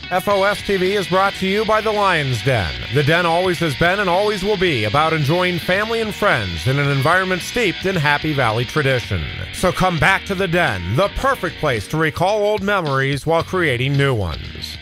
FOS TV is brought to you by the Lion's Den. The Den always has been and always will be about enjoying family and friends in an environment steeped in Happy Valley tradition. So come back to the Den, the perfect place to recall old memories while creating new ones.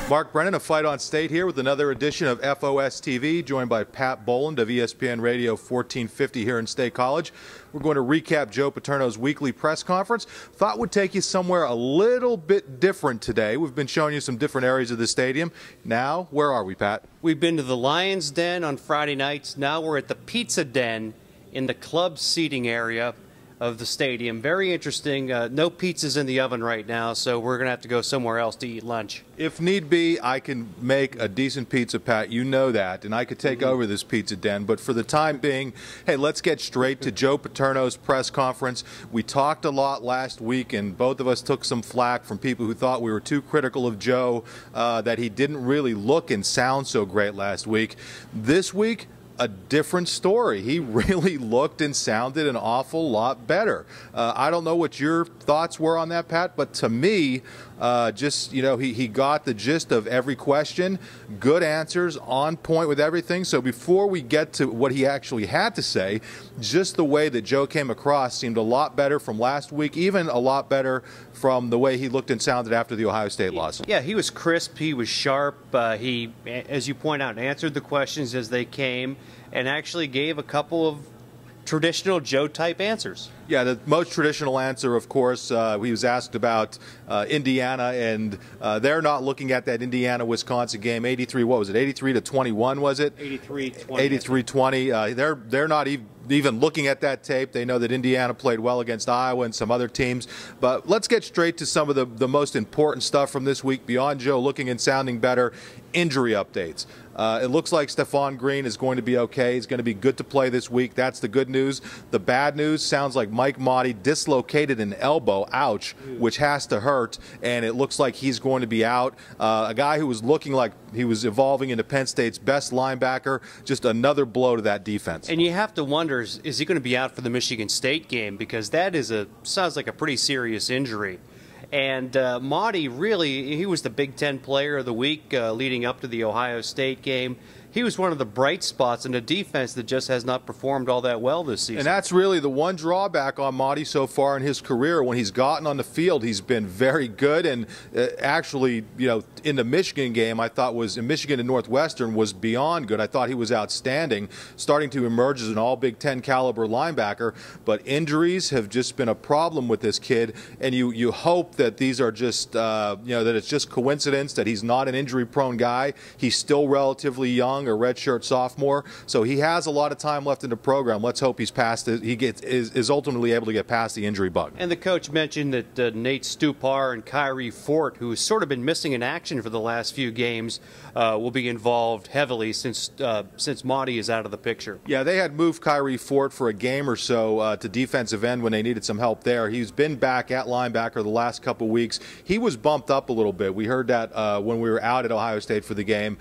Mark Brennan of Fight on State here with another edition of FOS TV, joined by Pat Boland of ESPN Radio 1450 here in State College. We're going to recap Joe Paterno's weekly press conference. Thought would take you somewhere a little bit different today. We've been showing you some different areas of the stadium. Now, where are we, Pat? We've been to the Lion's Den on Friday nights. Now we're at the Pizza Den in the club seating area of the stadium. Very interesting. No pizzas in the oven right now, so we're going to have to go somewhere else to eat lunch. If need be, I can make a decent pizza, Pat. You know that, and I could take over this Pizza Den. But for the time being, hey, let's get straight to Joe Paterno's press conference. We talked a lot last week, and both of us took some flack from people who thought we were too critical of Joe, that he didn't really look and sound so great last week. This week, a different story. He really looked and sounded an awful lot better. I don't know what your thoughts were on that, Pat, but to me, he got the gist of every question, good answers, on point with everything. So before we get to what he actually had to say, just the way that Joe came across seemed a lot better from last week, even a lot better from the way he looked and sounded after the Ohio State loss. Yeah, he was crisp, he was sharp, he, as you point out, answered the questions as they came and actually gave a couple of traditional Joe-type answers. Yeah, the most traditional answer, of course, he was asked about Indiana, and they're not looking at that Indiana-Wisconsin game. 83, what was it, 83-21, was it? 83-20. 83-20. They're not even looking at that tape. They know that Indiana played well against Iowa and some other teams. But let's get straight to some of the most important stuff from this week, beyond Joe looking and sounding better. Injury updates. It looks like Stephon Green is going to be okay. He's going to be good to play this week. That's the good news. The bad news sounds like Mike Motti dislocated an elbow, ouch, which has to hurt, and it looks like he's going to be out. A guy who was looking like he was evolving into Penn State's best linebacker, just another blow to that defense. And you have to wonder, is he going to be out for the Michigan State game? Because that sounds like a pretty serious injury. And Motti really, he was the Big Ten player of the week leading up to the Ohio State game. He was one of the bright spots in a defense that just has not performed all that well this season. And that's really the one drawback on Motti so far in his career. When he's gotten on the field, he's been very good. And actually, in the Michigan game, I thought in Michigan and Northwestern was beyond good. I thought he was outstanding, starting to emerge as an all Big Ten caliber linebacker. But injuries have just been a problem with this kid. And you hope that these are just, that it's just coincidence, that he's not an injury-prone guy. He's still relatively young, a redshirt sophomore, so he has a lot of time left in the program. Let's hope he's past it. Is ultimately able to get past the injury bug. And the coach mentioned that Nate Stupar and Kyrie Fort, who's sort of been missing in action for the last few games, will be involved heavily since Motti is out of the picture. Yeah, they had moved Kyrie Fort for a game or so to defensive end when they needed some help there. He's been back at linebacker the last couple weeks. He was bumped up a little bit. We heard that when we were out at Ohio State for the game.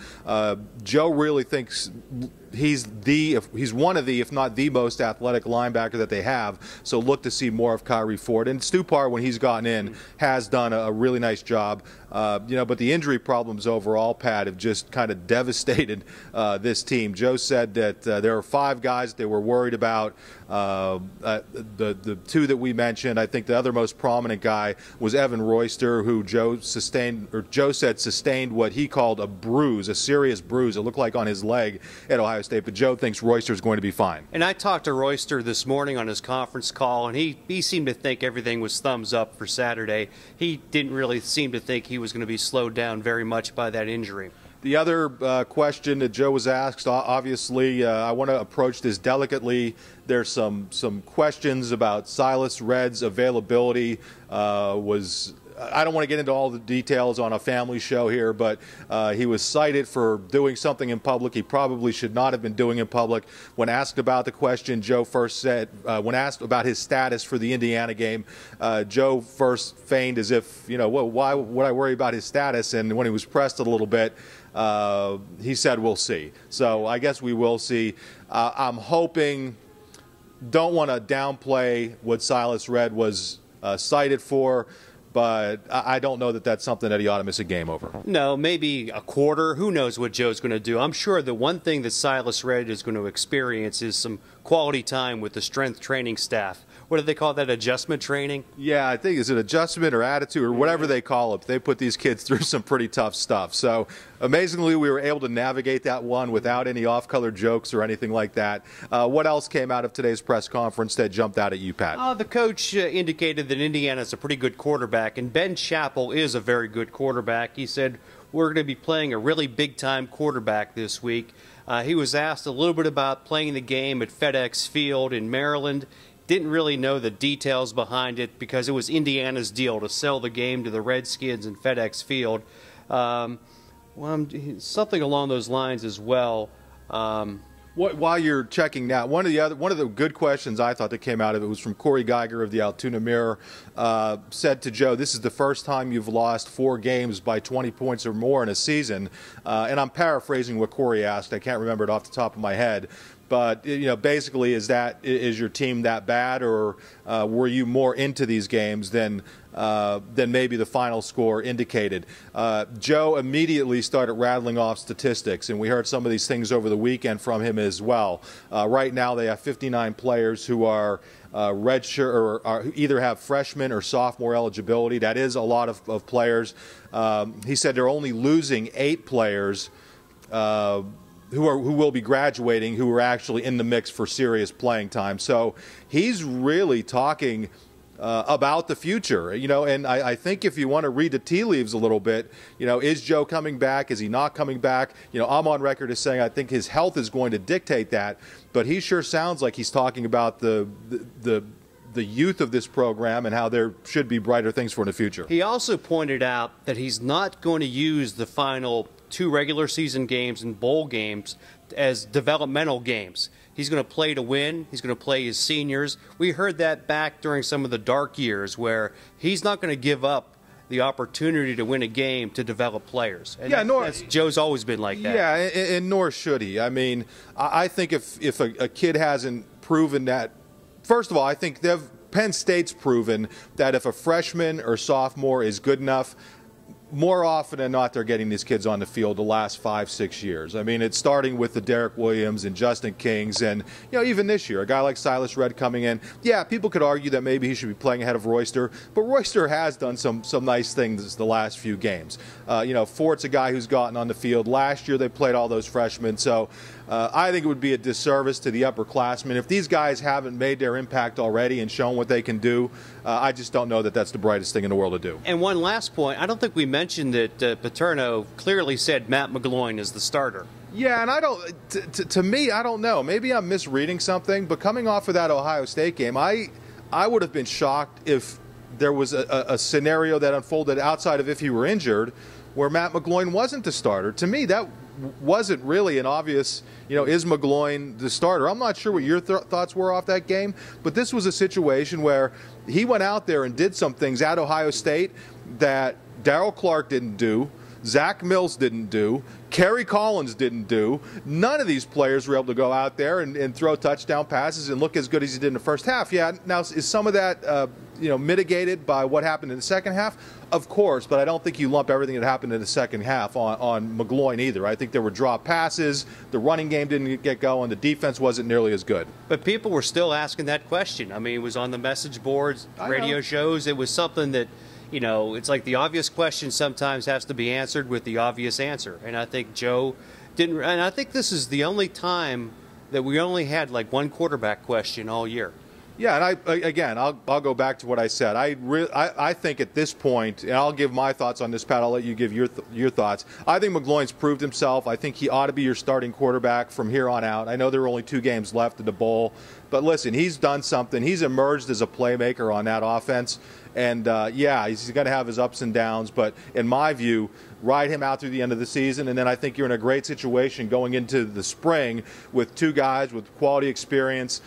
Joe really thinks he's one of the, if not the most athletic linebacker that they have. So look to see more of Kyrie Ford. And Stupar, when he's gotten in, has done a really nice job. But the injury problems overall, Pat, have just kind of devastated this team. Joe said that there are 5 guys they were worried about. The 2 that we mentioned, I think the other most prominent guy was Evan Royster, who Joe said sustained what he called a bruise, a serious bruise. It looked like on his leg at Ohio State, but Joe thinks Royster is going to be fine. And I talked to Royster this morning on his conference call, and he seemed to think everything was thumbs up for Saturday. He didn't really seem to think he was going to be slowed down very much by that injury. The other question that Joe was asked, obviously, I want to approach this delicately. There's some questions about Silas Redd's availability. I don't want to get into all the details on a family show here, but he was cited for doing something in public he probably should not have been doing in public. When asked about the question, Joe first said, when asked about his status for the Indiana game, Joe first feigned as if, why would I worry about his status? And when he was pressed a little bit, he said, we'll see. So I guess we will see. I'm hoping, don't want to downplay what Silas Redd was cited for, but I don't know that that's something that he ought to miss a game over. No, maybe a quarter. Who knows what Joe's going to do? I'm sure the one thing that Silas Redd is going to experience is some quality time with the strength training staff. What do they call that, adjustment training? Yeah, I think it's an adjustment or attitude or whatever they call it. They put these kids through some pretty tough stuff. So amazingly, we were able to navigate that one without any off-color jokes or anything like that. What else came out of today's press conference that jumped out at you, Pat? The coach indicated that Indiana's a pretty good quarterback, and Ben Chappell is a very good quarterback. He said, we're going to be playing a really big-time quarterback this week. He was asked a little bit about playing the game at FedEx Field in Maryland. Didn't really know the details behind it because it was Indiana's deal to sell the game to the Redskins in FedEx Field. Something along those lines as well. While you're checking that, one of the good questions I thought that came out of it was from Corey Geiger of the Altoona Mirror. Said to Joe, "This is the first time you've lost 4 games by 20 points or more in a season." And I'm paraphrasing what Corey asked. I can't remember it off the top of my head. But, basically, is your team that bad, or were you more into these games than maybe the final score indicated? Joe immediately started rattling off statistics, and we heard some of these things over the weekend from him as well. Right now, they have 59 players who are redshirt or either have freshman or sophomore eligibility. That is a lot of players. He said they're only losing 8 players. Who will be graduating, who are actually in the mix for serious playing time. So he's really talking about the future, and I think if you want to read the tea leaves a little bit, is Joe coming back? Is he not coming back? I'm on record as saying I think his health is going to dictate that, but he sure sounds like he's talking about the youth of this program and how there should be brighter things for in the future. He also pointed out that he's not going to use the final 2 regular season games and bowl games as developmental games. He's going to play to win. He's going to play his seniors. We heard that back during some of the dark years where he's not going to give up the opportunity to win a game to develop players. And Joe's always been like that. Yeah, and nor should he. I mean, I think if a kid hasn't proven that, first of all, I think Penn State's proven that if a freshman or sophomore is good enough, more often than not, they're getting these kids on the field the last 5-6 years. I mean, it's starting with the Derek Williams and Justin Kings, and even this year, a guy like Silas Redd coming in. Yeah, people could argue that maybe he should be playing ahead of Royster, but Royster has done some nice things the last few games. Fort's a guy who's gotten on the field. Last year, they played all those freshmen, so I think it would be a disservice to the upperclassmen if these guys haven't made their impact already and shown what they can do. I just don't know that that's the brightest thing in the world to do. And one last point, I don't think we mentioned that Paterno clearly said Matt McGloin is the starter. Yeah, and I don't. To me, I don't know. Maybe I'm misreading something. But coming off of that Ohio State game, I would have been shocked if there was a scenario that unfolded outside of if he were injured, where Matt McGloin wasn't the starter. To me, that wasn't really an obvious, is McGloin the starter? I'm not sure what your thoughts were off that game, but this was a situation where he went out there and did some things at Ohio State that Darryl Clark didn't do, Zach Mills didn't do, Kerry Collins didn't do. None of these players were able to go out there and throw touchdown passes and look as good as he did in the first half. Yeah, now is some of that mitigated by what happened in the second half? Of course, but I don't think you lump everything that happened in the second half on McGloin either. I think there were drop passes, the running game didn't get going, the defense wasn't nearly as good. But people were still asking that question. I mean, it was on the message boards, radio shows. It was something that, it's like the obvious question sometimes has to be answered with the obvious answer. And I think Joe didn't, and I think this is the only time that we only had like one quarterback question all year. Yeah, and I'll go back to what I said. I think at this point, and I'll give my thoughts on this, Pat. I'll let you give your thoughts. I think McGloin's proved himself. I think he ought to be your starting quarterback from here on out. I know there are only 2 games left in the bowl, but listen, he's done something. He's emerged as a playmaker on that offense, and he's going to have his ups and downs. But in my view, ride him out through the end of the season, and then I think you're in a great situation going into the spring with 2 guys with quality experience,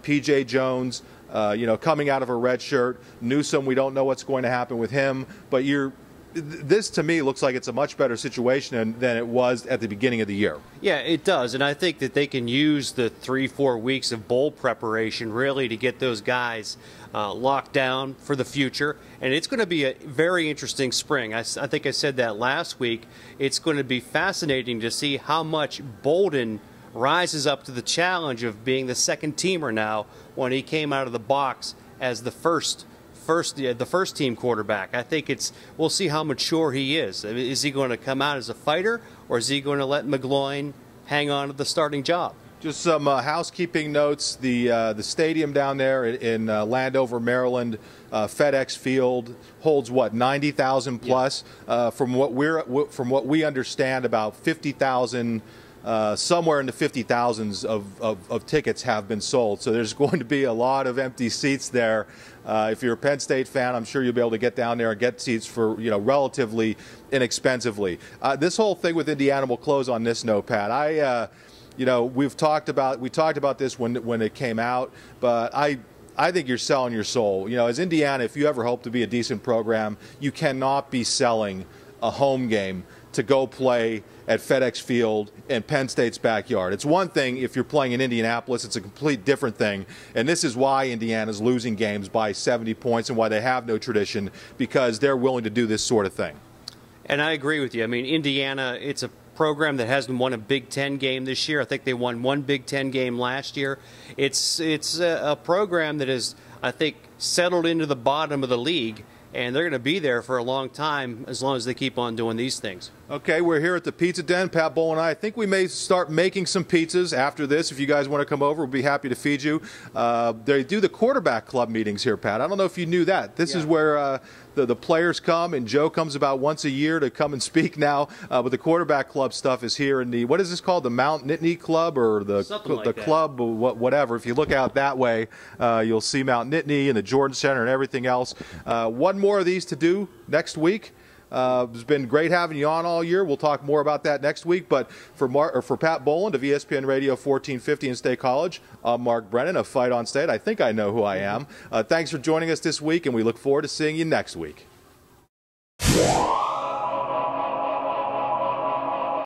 P.J. Jones, coming out of a red shirt. Newsome, we don't know what's going to happen with him, but you're this to me looks like it's a much better situation than it was at the beginning of the year. Yeah, it does, and I think that they can use the 3-4 weeks of bowl preparation really to get those guys locked down for the future. And it's going to be a very interesting spring. I think I said that last week. It's going to be fascinating to see how much Boland rises up to the challenge of being the second teamer now when he came out of the box as the first team quarterback. I think we'll see how mature he is. I mean, is he going to come out as a fighter, or is he going to let McGloin hang on to the starting job? Just some housekeeping notes. The stadium down there in Landover, Maryland, FedEx Field holds what, 90,000 plus. Yeah. From what we understand, about 50,000. Somewhere in the 50,000s of tickets have been sold. So there's going to be a lot of empty seats there. If you're a Penn State fan, I'm sure you'll be able to get down there and get seats for relatively inexpensively. This whole thing with Indiana will close on this note, Pat. We talked about this when it came out, but I think you're selling your soul. As Indiana, if you ever hope to be a decent program, you cannot be selling a home game to go play at FedEx Field in Penn State's backyard. It's one thing if you're playing in Indianapolis. It's a complete different thing. And this is why Indiana's losing games by 70 points and why they have no tradition, because they're willing to do this sort of thing. And I agree with you. I mean, Indiana, it's a program that hasn't won a Big Ten game this year. I think they won one Big Ten game last year. It's a program that is, I think, settled into the bottom of the league, and they're going to be there for a long time as long as they keep on doing these things. Okay, we're here at the Pizza Den. Pat Boland and I think we may start making some pizzas after this. If you guys want to come over, we'll be happy to feed you. They do the quarterback club meetings here, Pat. I don't know if you knew that. This is where the players come, and Joe comes about once a year to come and speak now. But the quarterback club stuff is here in the, what is this called, the Mount Nittany Club, or the club, or whatever. If you look out that way, you'll see Mount Nittany and the Jordan Center and everything else. One more of these to do next week. It's been great having you on all year. We'll talk more about that next week. But for Pat Boland of ESPN Radio 1450 in State College, I'm Mark Brennan of Fight on State. I think I know who I am. Thanks for joining us this week, and we look forward to seeing you next week.